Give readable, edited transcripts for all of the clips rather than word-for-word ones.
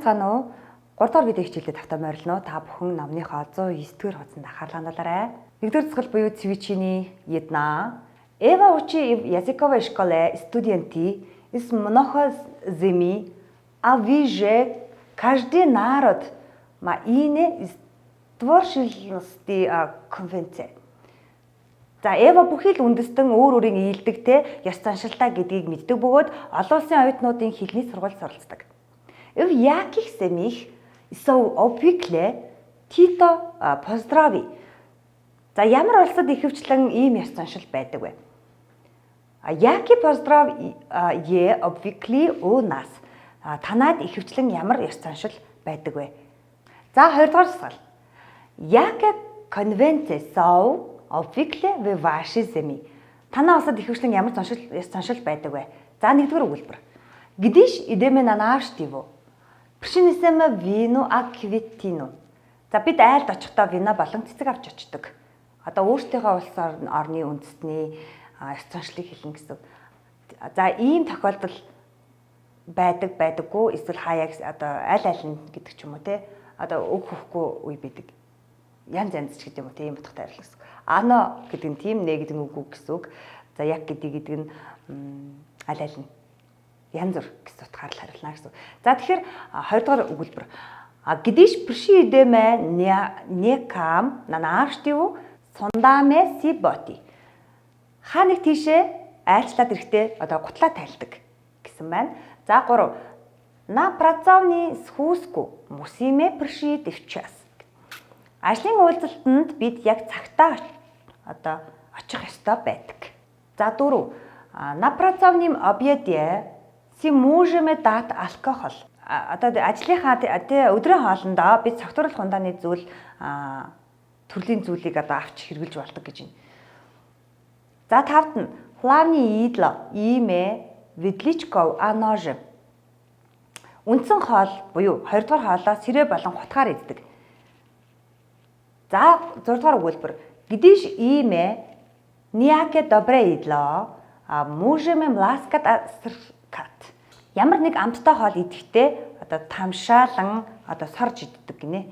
байцгаана уу? 3 дахь видео хичээлдээ тавтаа морилно. Та бүхэн номныхоо 109-р хуудсанд анхаарлаа хандуулаарай. 1-р цогцол буюу цвичиний една. Эва учи в языковой школе студенты из много земель, а вы же каждый народ имеет творческий конвенци. За Эва бүхий л үндэстэн өөр өөрийн ийдэг те ёс заншилтаа гэдгийг мэддэг бөгөөд олон улсын оюутнуудын хэлний сургуульд суралцдаг. В яких семьях jsou obvykle tyto поздрави. За ямар улсад ихэвчлэн ийм ёс заншил байдаг вэ? Який поздрав е obvykle у нас. Танад ихэвчлэн ямар ёс заншил байдаг вэ? За 2-р сал. Яке конвенци jsou obvykle в вашей семье. Танаа улсад ихэвчлэн ямар ёс заншил байдаг вэ? За 1-р өгүүлбэр. Гдиш идеме на навштиво. Принесем вино аквитино. За бид айлд очихдоо вино болон цэцэг авч очдог. Одоо өөрсдийнхөө улс орны үндэстний ёс заншлыг хэлнэ гэсэн. За ийм тохиолдол байдаггүй эсвэл хаяг одоо аль нь гэдэг ч юм уу те. Одоо өг хөхгүй үе бидэг. Янз ч гэдэг юм уу те ийм утгатай арил гэсэн. Ано гэдэг нь тийм, нэ гэдэг нь үгүй гэсэн үг. За яг гэдэг нь аль нь янз бүр гэсэн утгаар л хариулна гэсэн. За тэгэхээр 2-р өгүүлбэр. Гдиш пришидеме некам на навштив сондаме си боти. Хаа нэг тийшээ айлчлаад ирэхдээ одоо гутлаа тайлдаг гэсэн байна. За 3. На працовни схуску мусиме пришид ивчас. Ажлын уулзалтанд бид яг цагтаа одоо очих ёстой байдаг. За 4. На працовним обеде си можеме дат алкохол. Одоо ажлынхаа өдрийн хоолндоо бид цогтуурал хундааны зүйл төрлийн зүйлийг одоо авч хэрглэж болдог гэж байна. За 5-т нь хлавны идло имэ видличков аноже. Үндсэн хоол буюу 2-р хоолоо сэрэ болон хутгаар иддэг. За 6-р өгүүлбэр. Гдиш имэ няке добре идло можеме мласкат асркат. Ямар нэг амттай хоол идэхдээ одоо тамшаалан одоо сорж иддэг гинэ.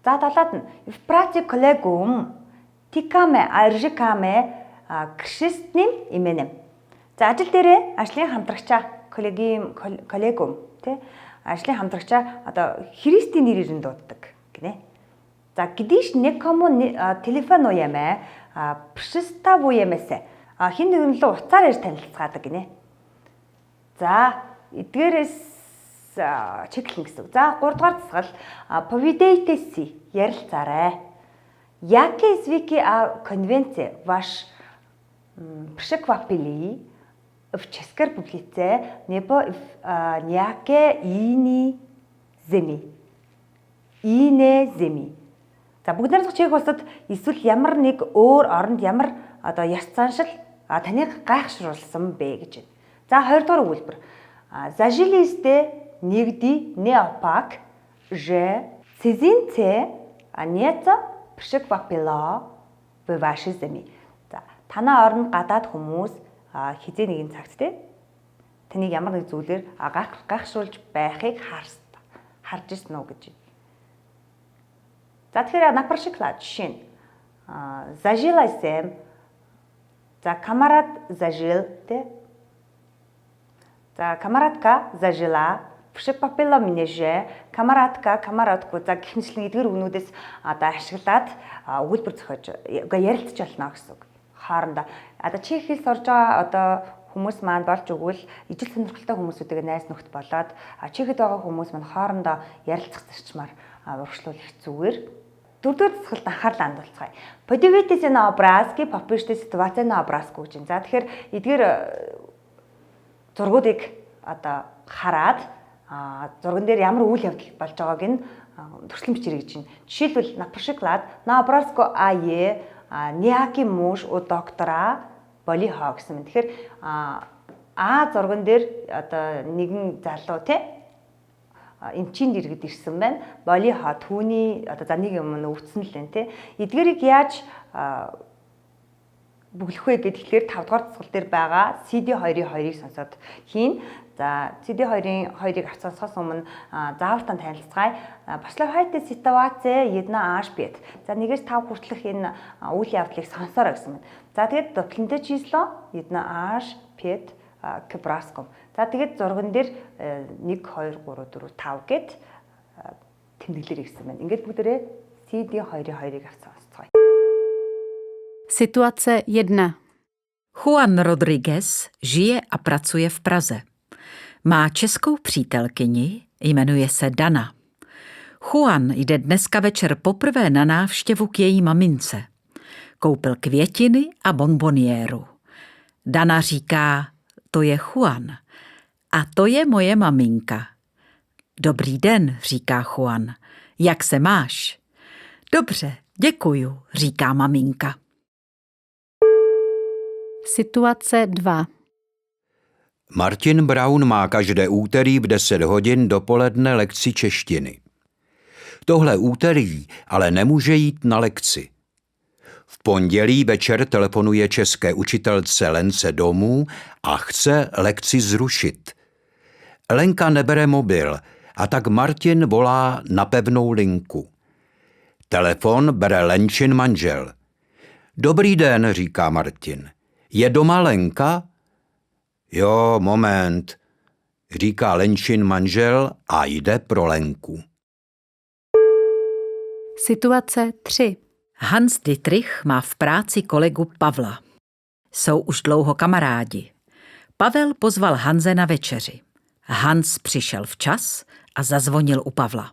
За 7-д нь в праци коллегум тикаме аржикаме кришстним именем. За ажил дээрээ ажлын хамтрагчаа коллегум тий ажлын хамтрагчаа одоо Христийн нэрээр нь дууддаг гинэ. За гдиш некому телефон уямэ пришставуемэсэ хин нэгэн лөө уцаар ирж танилцгаадаг гинэ. За эдгээрээс чеклэн гэсэн. За 3-р засгал повидейтеси ярилцаарай. Яке звики конвенци ваш пришквапили в Чешской Республике небо няке ини земи. Ине земи. За бүгд найрамдах чех улсад эсвэл ямар нэг өөр оронд ямар одоо ёс заншил таныг гайхшруулсан бэ гэж байна. За 2-р өгүүлбэр. Зажилисте нигди неопак же цизинце анета пришквапила в вашей земи. За танаа орнд гадаад хүмүүс хизээ нэгэн цагт те таныг ямар нэг зүйлээр гайхшруулж байхыг харж ирсэн үү гэж. За тэгэхээр например жишээ нь зажила сэм за камарад зажил те. За камарадка зажила пришквапила минеже камарадку за гэх мэтлэн эдгээр үгнүүдээс одоо ашиглаад өгүүлбэр зохиож ярилцж болно гэсэн үг. Хоорондоо одоо чех хэл сурж байгаа одоо хүмүүс маань болж өгвөл ижил сонирхолтой хүмүүсүүдээ найз нөхд болоод чехэд байгаа хүмүүс маань хоорондоо ярилцах зарчмаар урагшлуул их зүгээр. 4-р засгалд анхаарлаа хандуулцгаая. Подивитесь на образки, попишите ситуация на образку гэж. За тэгэхээр эдгээр зургуудыг одоо хараад зурган дээр ямар үйл явдал болж байгааг нь төрслөн бичээрэй гэж байна. Жишээлбэл например на образку ае няки муж у доктора боли хоо гэсэн юм. Тэгэхээр зурган дээр одоо нэгэн залуу те эмчинд иргэд ирсэн байна. Боли хоо түүний одоо за нэг юм өвдсөн л байна те. Эдгээрийг яаж бүглэх вэ гэхээр 5 дугаар дасгал дээр байгаа CD2-2-ыг сонсоод хийн. За CD2-ын 2-ыг авцгаасахаас өмнө заавартан танилцгаая. Последовательная ситуация jedna аж 5. За 1-5 хүртэлх энэ үйл явдлыг сонсоорой гэсэн мэт. За тэгээд дополнительное число jedna аж 5 к браском. За тэгээд зурган дээр 1 2 3 4 5 гэд тэмдэглэр ирсэн байна. Ингээд бүгдээрээ CD2-2-ыг авцгаасцгаая. Situace 1. Juan Rodriguez žije a pracuje v Praze. Má českou přítelkyni, jmenuje se Dana. Juan jde dneska večer poprvé na návštěvu k její mamince. Koupil květiny a bonboniéru. Dana říká, to je Juan a to je moje maminka. Dobrý den, říká Juan. Jak se máš? Dobře, děkuju, říká maminka. Situace 2. Martin Braun má každé úterý v 10 hodin dopoledne lekci češtiny. Tohle úterý ale nemůže jít na lekci. V pondělí večer telefonuje české učitelce Lence domů a chce lekci zrušit. Lenka nebere mobil a tak Martin volá na pevnou linku. Telefon bere Lenčin manžel. Dobrý den, říká Martin. Je doma Lenka? Jo, moment, říká Lenčin manžel a jde pro Lenku. Situace 3. Hans Dietrich má v práci kolegu Pavla. Jsou už dlouho kamarádi. Pavel pozval Hanze na večeři. Hans přišel včas a zazvonil u Pavla.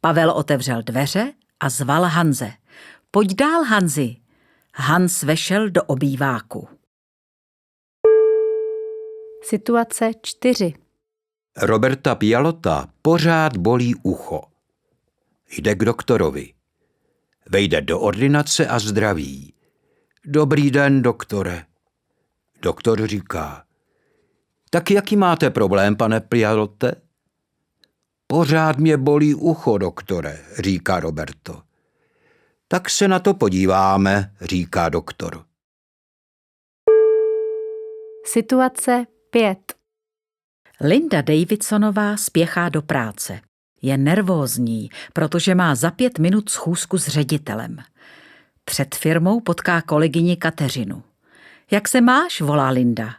Pavel otevřel dveře a zval Hanze. Pojď dál, Hanzi. Hans vešel do obýváku. Situace 4. Roberta Pialota pořád bolí ucho. Jde k doktorovi. Vejde do ordinace a zdraví. Dobrý den, doktore. Doktor říká. Tak jaký máte problém, pane Pialote? Pořád mě bolí ucho, doktore, říká Roberto. Tak se na to podíváme, říká doktor. Situace 5. Linda Davidsonová spěchá do práce. Je nervózní, protože má za 5 minut schůzku s ředitelem. Před firmou potká kolegyni Kateřinu. Jak se máš, volá Linda.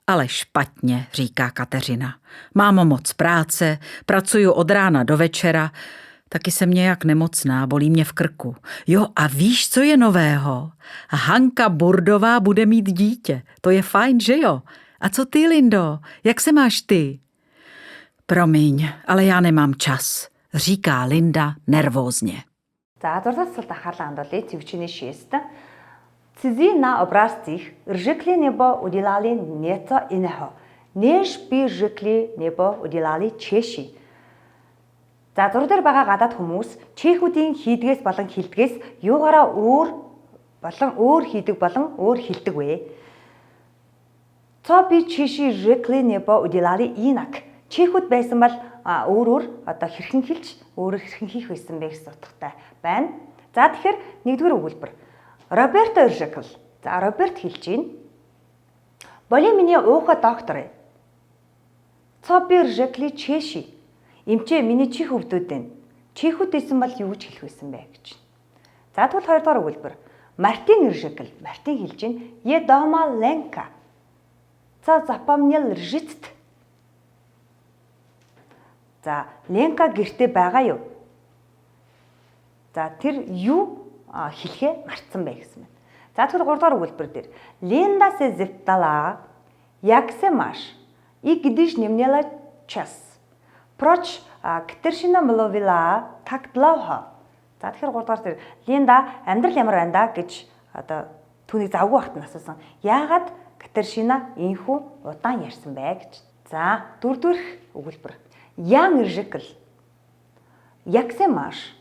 Ale špatně, říká Kateřina. Mám moc práce, pracuju od rána do večera, taky jsem nějak nemocná, bolí mě v krku. Jo, a víš, co je nového? Hanka Burdová bude mít dítě. To je fajn, že jo? A co ty, Lindo? Jak se máš ty? Promiň, ale já nemám čas, říká Linda nervózně. За 6 дасгалд анхаарлаа хандуулъя. Цэвчний 6. Цэзи на образцих ржикли небо уделали нето инехо. Нэш би ржикли небо уделали чеши. За 6 дээр байгаа гадаад хүмүүс чехүүдийн хийдгээс болон хилдгээс юугаараа өөр хийдэг болон өөр хилдэг вэ? То би чеши ржикли небо уделали инак. Чехүүд байсан бол өөрөөр одоо хэрхэн хэлж өөрөөр хэрхэн хийх байсан бэ гэсэн утгатай байна. За тэгэхээр нэгдүгээр өгүүлбэр. Роберто ржикл. За Роберт хэлж гин. Боли миний ууха доктор. То би ржикли чеши. Эмчээ миний чих өвдөд байна. Чихүүд байсан бол юу ч хэлэх байсан бэ гэж. За тэгвэл хоёрдугаар өгүүлбэр. Мартин ржикл. Мартин хэлж гин. Е дома Ленка. За запомнил ржицт. За Ленка гэртээ байгаа юу? За тэр юу хэлэхээ мартсан бэ гэсэн мэт. За тэгэхээр 3 дугаар өгүүлбэр дээр Линда се зевтала, як се маш? И гидиш немнела час. Проч Катерина мловила так длавха. За тэгэхээр 3 дугаар дээр Линда амьдрал ямар байна да гэж одоо түүнийг завгүй багт асуусан. Яагаад Катерина инхүү удаан ярьсан бэ гэж. За 4 дугаар өгүүлбэр. Ян ржикл. Як се маш?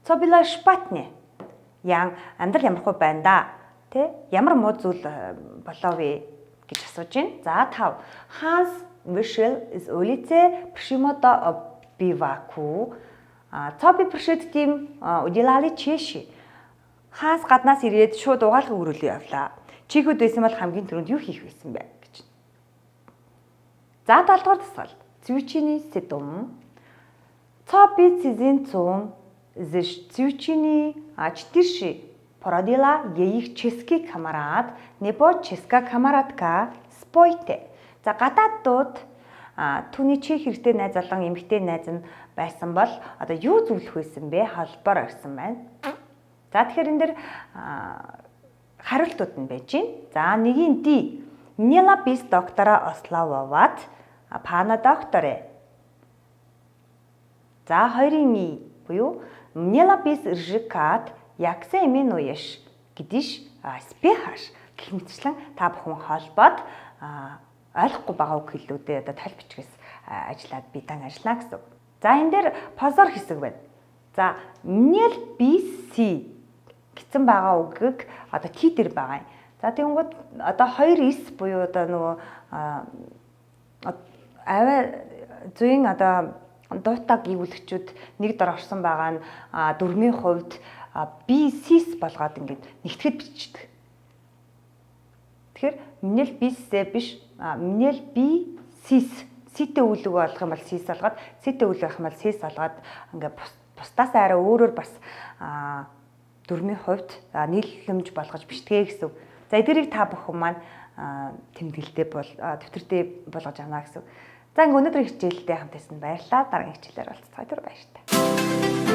То била шпатне. Ян амьдрал ямар хөө байна да? Тэ? Ямар муу зүйл болоо вэ гэж асууж байна. За 5. Hans вышел из улицы прямо до обиваку. То би пришед тим уделали чеши. Ханс гаднаас ирээд шууд угаалгыг өрүүлээ явлаа. Чихүүд байсан бол хамгийн түрүүнд юу хийх байсан бэ гэж. За 7 дугаар дасгал. Звучиний сэдвэн. Цопи цизин цун звучиний 4 породила еих ческий камарад небо ческа камарадка спойте. За гадаадууд түүний чих хэрэгтэй найз болон эмэгтэй найз нь байсан бол одоо юу зөвлөх байсан бэ? Холбоор орсон байна. За тэгэхээр энэ дэр хариултууд нь байж байна. За нэгийн D. Měla bys doktora oslavovat pána doktore. За хоёрын И буюу Měla bys říkat, jak se jmenuješ гэдэж спехаш гэх мэтчлэн та бүхэн холбоод ойлгохгүй байгаа үг хэллүүдээ одоо тал бичгээс ажиллаад бидан ажиллана гэсэн. За энэ дээр позор хэсэг байна. За Měl bys si гэсэн байгаа үгийг одоо T дээр байгаа юм. За тэгэнгүүт одоо 2 is буюу одоо нөгөө аваа зүйн одоо дуутаг ивүүлэгчүүд нэг дор орсон байгаа нь 4-ийн хувьд B sis болгоод ингээд нэгтгэд бичдэг. Тэгэхээр Měl bys-ээ биш Měl by sis ситэ үлэг болох юм бол sis болгоод ситэ үлэг байх юм бол sis болгоод ингээд бусдаас арай өөрөөр бас 4-ийн хувьд нийлэмж болгож бичдэг гэсэн. За эдгэрийг та бүхэн маань тэмдэглэлтэй дэвтэртэй болгож авна гэсэн. За ингээ өнөөдрийн хичээлдээ хамт байсан баярлалаа. Дараагийн хичээлээр уулзцай. Баяр та.